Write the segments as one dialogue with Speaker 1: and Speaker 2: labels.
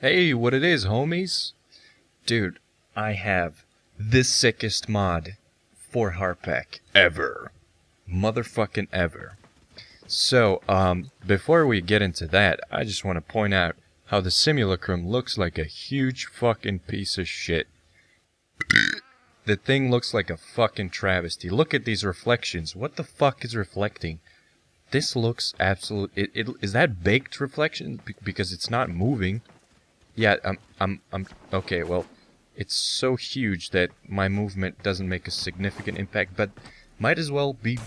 Speaker 1: Hey, what it is, homies? Dude, I have the sickest mod for Harpak ever. Motherfucking ever. So, before we get into that, I just want to point out how the simulacrum looks like a huge fucking piece of shit. The thing looks like a fucking travesty. Look at these reflections. What the fuck is reflecting? This looks absolute. Is that baked reflection? Because it's not moving. Yeah, I'm okay. Well, it's so huge that my movement doesn't make a significant impact, but might as well be.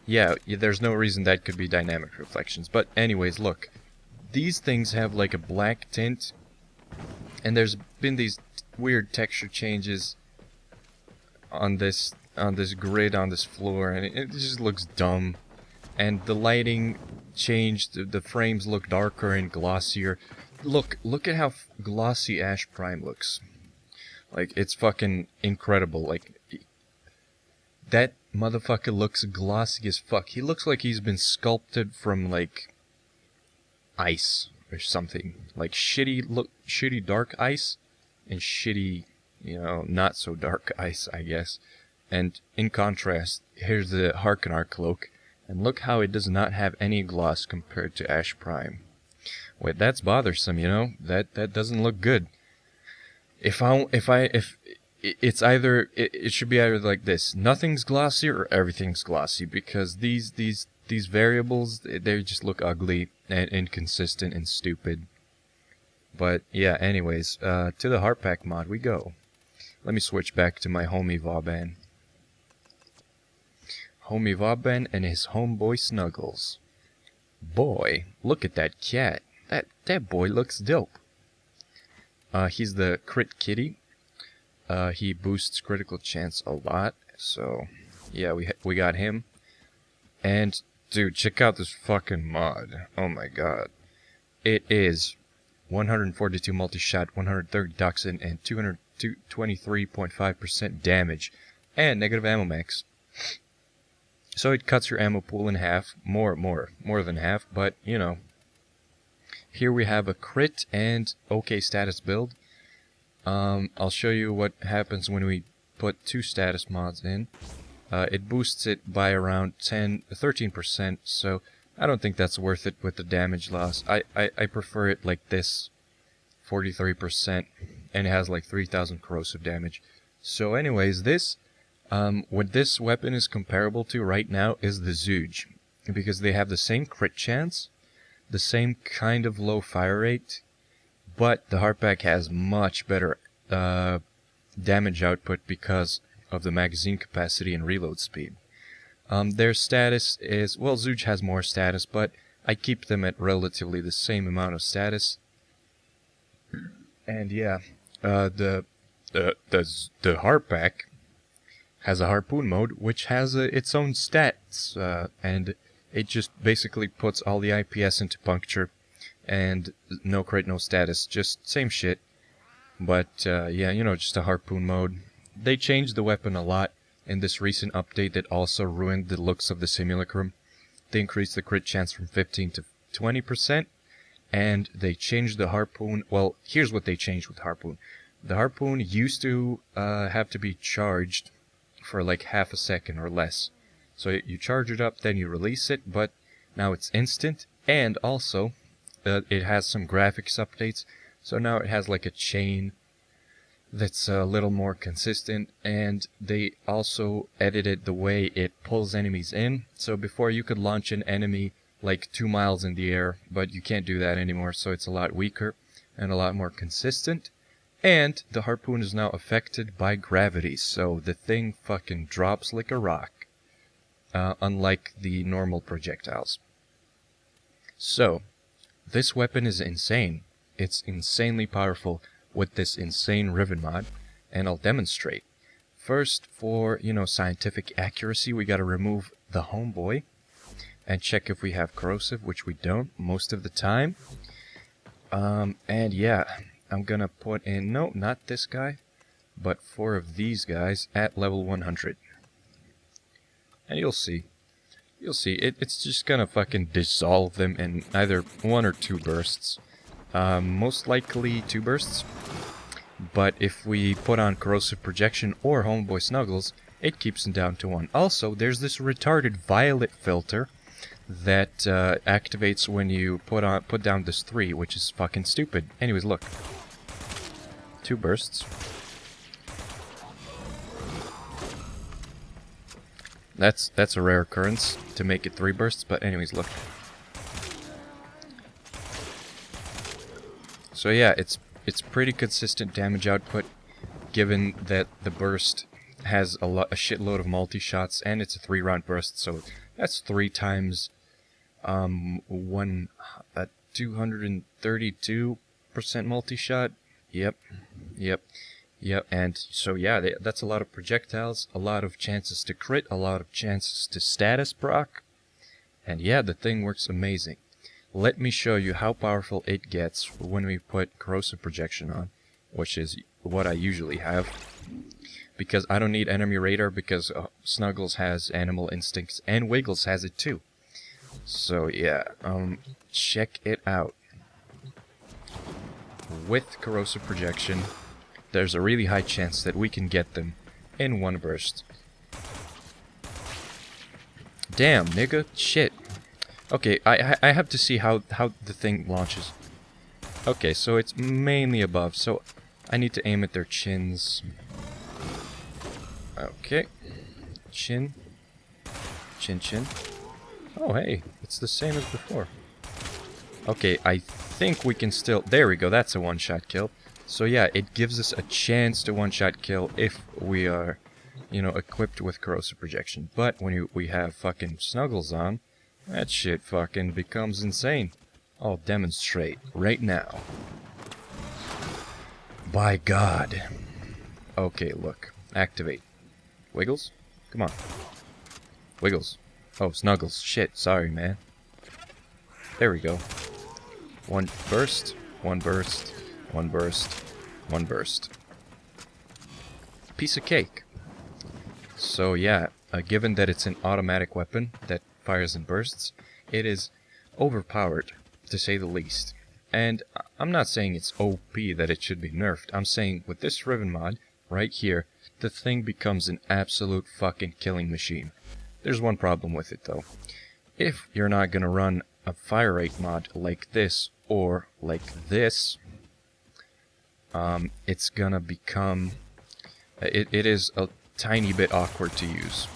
Speaker 1: Yeah, there's no reason that could be dynamic reflections. But anyways, look, these things have like a black tint, and there's been these weird texture changes on this grid on this floor, and it just looks dumb. And the lighting changed. The frames look darker and glossier. Look at how glossy Ash Prime looks. Like, it's fucking incredible. Like, that motherfucker looks glossy as fuck. He looks like he's been sculpted from, like, ice or something. Like, shitty dark ice and shitty, not so dark ice, I guess. And in contrast, here's the Harkonar cloak. And look how it does not have any gloss compared to Ash Prime. Wait, that's bothersome, That doesn't look good. If it's either it should be either like this: nothing's glossy or everything's glossy, because these variables, they just look ugly and inconsistent and stupid. But yeah, anyways, to the Harpak mod we go. Let me switch back to my homie Vauban. Homie Vauban and his homeboy Snuggles. Boy, look at that cat. That boy looks dope. He's the crit kitty. He boosts critical chance a lot. So, yeah, we got him. And, dude, check out this fucking mod. Oh my god. It is 142 multi-shot, 130 toxin, and 223.5% damage. And negative ammo max. So it cuts your ammo pool in half. More than half, but, Here we have a crit and okay status build. I'll show you what happens when we put two status mods in. It boosts it by around 13%, so I don't think that's worth it with the damage loss. I prefer it like this, 43%, and it has like 3,000 corrosive damage. So anyways, what this weapon is comparable to right now is the Zuge, because they have the same crit chance, the same kind of low fire rate, but the Harpak has much better damage output because of the magazine capacity and reload speed. Their status is, well, Zuge has more status, but I keep them at relatively the same amount of status. And yeah, the Harpak has a harpoon mode, which has its own stats, and it just basically puts all the IPS into puncture, and no crit, no status, just same shit. But yeah, just a harpoon mode. They changed the weapon a lot in this recent update that also ruined the looks of the simulacrum. They increased the crit chance from 15 to 20%, and they changed the harpoon. Well, here's what they changed with harpoon. The harpoon used to have to be charged for like half a second or less. So you charge it up, then you release it, but now it's instant, and also it has some graphics updates, so now it has like a chain that's a little more consistent, and they also edited the way it pulls enemies in. So before you could launch an enemy like 2 miles in the air, but you can't do that anymore, so it's a lot weaker and a lot more consistent. And the harpoon is now affected by gravity, so the thing fucking drops like a rock, unlike the normal projectiles. So, this weapon is insane. It's insanely powerful with this insane Riven mod, and I'll demonstrate. First, for, scientific accuracy, we gotta remove the homeboy and check if we have corrosive, which we don't most of the time. And yeah, I'm gonna put in, no, not this guy, but 4 of these guys at level 100. And you'll see. It's just gonna fucking dissolve them in either 1 or 2 bursts. Most likely 2 bursts. But if we put on corrosive projection or homeboy snuggles, it keeps them down to 1. Also, there's this retarded violet filter that activates when you put down this 3, which is fucking stupid. Anyways, look. 2 bursts. That's a rare occurrence to make it 3 bursts, but anyways, look. So yeah, it's pretty consistent damage output, given that the burst has a shitload of multi-shots, and it's a 3-round burst, so that's 3 times 232% multi-shot. Yep, and so yeah, that's a lot of projectiles, a lot of chances to crit, a lot of chances to status proc, and yeah, the thing works amazing. Let me show you how powerful it gets when we put corrosive projection on, which is what I usually have, because I don't need enemy radar, because Snuggles has animal instincts, and Wiggles has it too. So yeah, check it out. With corrosive projection, there's a really high chance that we can get them in 1 burst. Damn, nigga, shit. Okay, I have to see how the thing launches. Okay, so it's mainly above, so I need to aim at their chins. Okay. Chin. Chin, chin. Oh, hey, it's the same as before. Okay, I think we can still... There we go, that's a 1-shot kill. So yeah, it gives us a chance to 1-shot kill if we are, you know, equipped with corrosive projection. But when we have fucking Snuggles on, that shit fucking becomes insane. I'll demonstrate right now. By God. Okay, look. Activate. Wiggles? Come on. Wiggles. Oh, Snuggles. Shit, sorry, man. There we go. 1 burst, 1 burst, 1 burst, 1 burst. Piece of cake. So yeah, given that it's an automatic weapon that fires in bursts, it is overpowered, to say the least. And I'm not saying it's OP that it should be nerfed. I'm saying with this Riven mod, right here, the thing becomes an absolute fucking killing machine. There's one problem with it though. If you're not gonna run a fire rate mod like this, or like this, it's gonna become... It is a tiny bit awkward to use.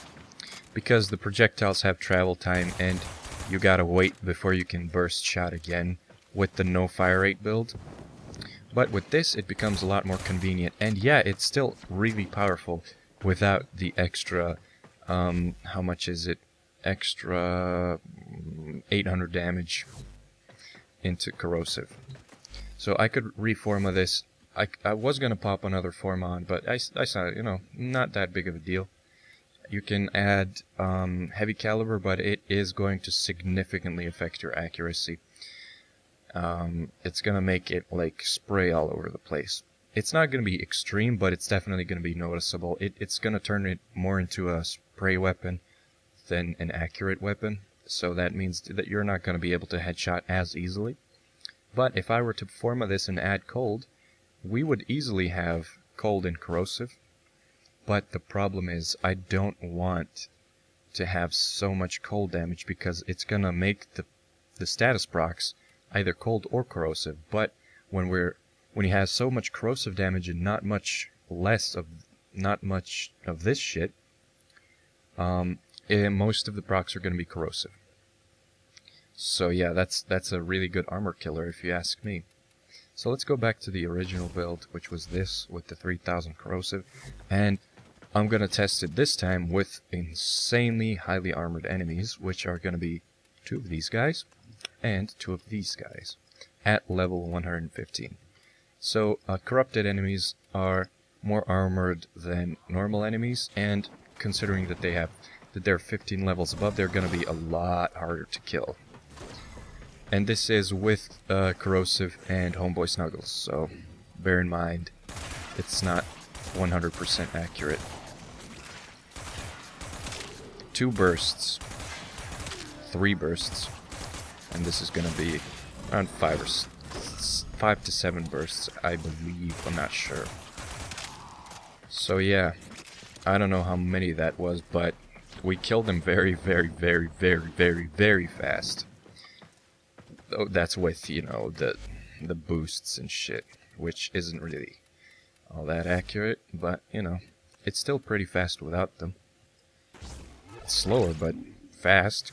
Speaker 1: Because the projectiles have travel time, and you gotta wait before you can burst shot again with the no fire rate build. But with this, it becomes a lot more convenient. And yeah, it's still really powerful without the extra... how much is it? Extra 800 damage into corrosive. So I could reforma this. I was gonna pop another forma on, but I saw, you know, not that big of a deal. You can add heavy caliber, but it is going to significantly affect your accuracy. It's gonna make it like spray all over the place. It's not gonna be extreme, but it's definitely gonna be noticeable. It's gonna turn it more into a spray weapon than an accurate weapon, so that means that you're not going to be able to headshot as easily. But if I were to forma this and add cold, we would easily have cold and corrosive. But the problem is, I don't want to have so much cold damage, because it's going to make the status procs either cold or corrosive. But when he has so much corrosive damage and not much of this shit, most of the procs are going to be corrosive. So yeah, that's a really good armor killer if you ask me. So let's go back to the original build, which was this with the 3000 corrosive, and I'm going to test it this time with insanely highly armored enemies, which are going to be 2 of these guys and 2 of these guys at level 115. So corrupted enemies are more armored than normal enemies, and considering that they're 15 levels above, they're going to be a lot harder to kill. And this is with corrosive and homeboy snuggles, so bear in mind it's not 100% accurate. 2 bursts, 3 bursts, and this is going to be around 5 5 to 7 bursts, I believe. I'm not sure. So yeah, I don't know how many that was, but we killed him very, very, very, very, very, very fast. Oh, that's with, you know, the boosts and shit, which isn't really all that accurate, but, you know, it's still pretty fast without them. It's slower, but fast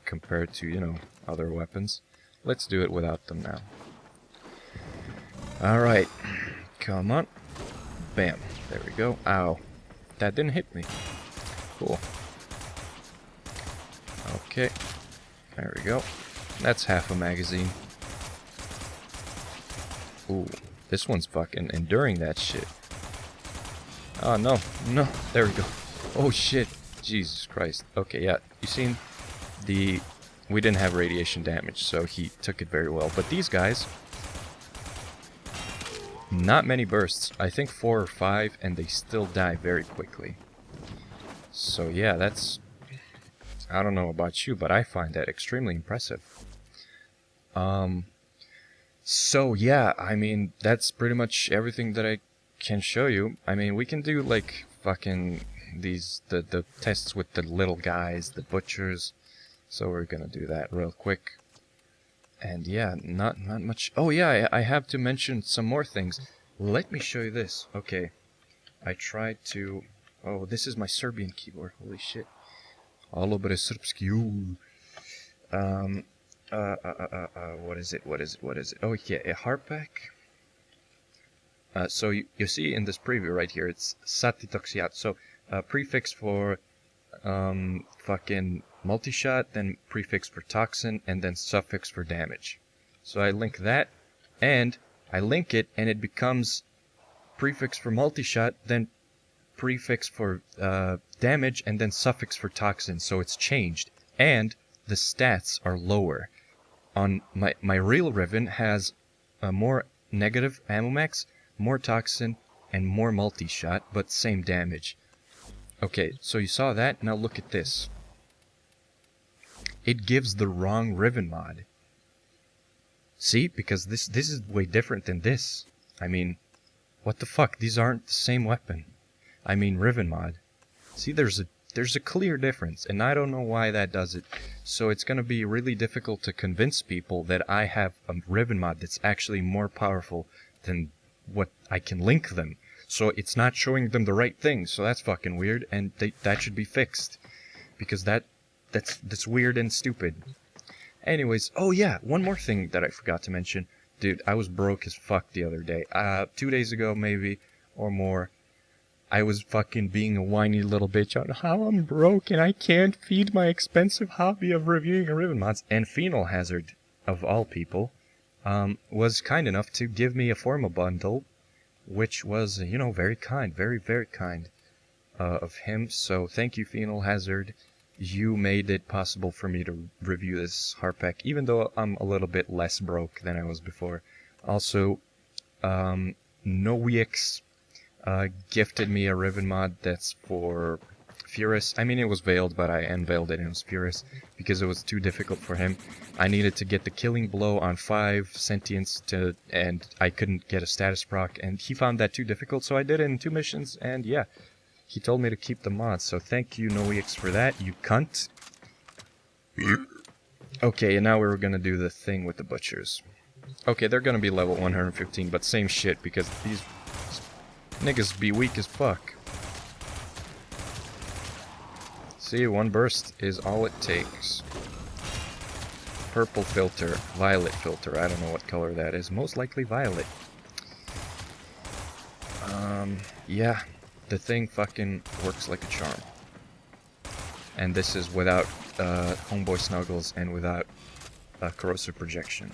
Speaker 1: compared to, you know, other weapons. Let's do it without them now. Alright, come on. Bam, there we go. Ow, that didn't hit me. Cool. Okay, there we go. That's half a magazine. Ooh, this one's fucking enduring that shit. Oh, no, no, there we go. Oh, shit. Jesus Christ. Okay, yeah, you seen the... We didn't have radiation damage, so he took it very well. But these guys... Not many bursts. I think 4 or 5, and they still die very quickly. So, yeah, that's... I don't know about you, but I find that extremely impressive. So yeah, I mean, that's pretty much everything that I can show you. I mean, we can do like fucking these, the tests with the little guys, the butchers. So we're gonna do that real quick. And yeah, not much. Oh yeah, I have to mention some more things. Let me show you this. Okay, I tried to... Oh, this is my Serbian keyboard. Holy shit. All bre srpski. What is it? Oh yeah, a Harpak. So you see in this preview right here, it's satitoxiat. So prefix for fucking multi-shot, then prefix for toxin, and then suffix for damage. So I link that, and I link it, and it becomes prefix for multi-shot, then prefix for damage, and then suffix for toxin. So it's changed, and the stats are lower. On my real Riven has a more negative ammo max, more toxin, and more multi-shot, but same damage. Okay, so you saw that, now look at this. It gives the wrong Riven mod. See, because this is way different than this. I mean, what the fuck, these aren't the same weapon. I mean Riven mod. See, there's a clear difference, and I don't know why that does it. So it's gonna be really difficult to convince people that I have a Riven mod that's actually more powerful than what I can link them. So it's not showing them the right thing, so that's fucking weird, and that should be fixed. Because that's weird and stupid. Anyways, oh yeah, one more thing that I forgot to mention. Dude, I was broke as fuck the other day. 2 days ago maybe, or more. I was fucking being a whiny little bitch on how I'm broke and I can't feed my expensive hobby of reviewing Riven mods. And phenolhazard, of all people, was kind enough to give me a forma bundle, which was, you know, very kind, very, very kind of him. So thank you, phenolhazard. You made it possible for me to review this Harpak, even though I'm a little bit less broke than I was before. Also, luckiest gifted me a Riven mod that's for Furious. I mean, it was veiled, but I unveiled it and it was Furious because it was too difficult for him. I needed to get the killing blow on 5 sentience and I couldn't get a status proc, and he found that too difficult, so I did it in 2 missions, and yeah, he told me to keep the mod, so thank you, luckiest, for that, you cunt. Okay, and now we're gonna do the thing with the butchers. Okay, they're gonna be level 115, but same shit, because these niggas be weak as fuck. See, 1 burst is all it takes. Purple filter, violet filter, I don't know what color that is, most likely violet. Yeah, the thing fucking works like a charm. And this is without homeboy snuggles and without corrosive projection.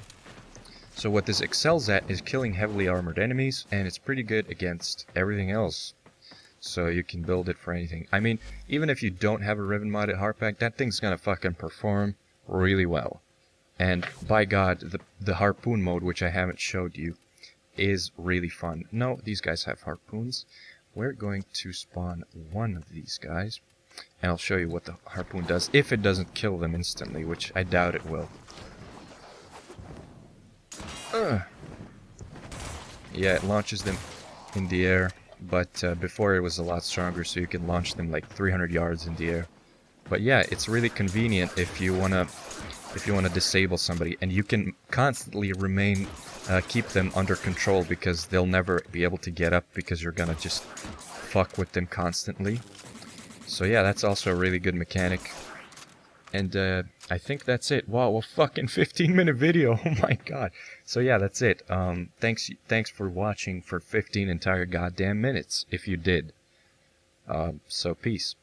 Speaker 1: So what this excels at is killing heavily armored enemies, and it's pretty good against everything else. So you can build it for anything. I mean, even if you don't have a Riven modded Harpak, that thing's gonna fucking perform really well. And by God, the harpoon mode, which I haven't showed you, is really fun. No, these guys have harpoons. We're going to spawn 1 of these guys, and I'll show you what the harpoon does, if it doesn't kill them instantly, which I doubt it will. Yeah, it launches them in the air, but before it was a lot stronger, so you can launch them like 300 yards in the air. But yeah, it's really convenient if you wanna disable somebody, and you can constantly keep them under control because they'll never be able to get up because you're gonna just fuck with them constantly. So yeah, that's also a really good mechanic. And I think that's it. Wow, a fucking 15-minute video. Oh my god. So yeah, that's it. Thanks for watching for 15 entire goddamn minutes if you did. So peace.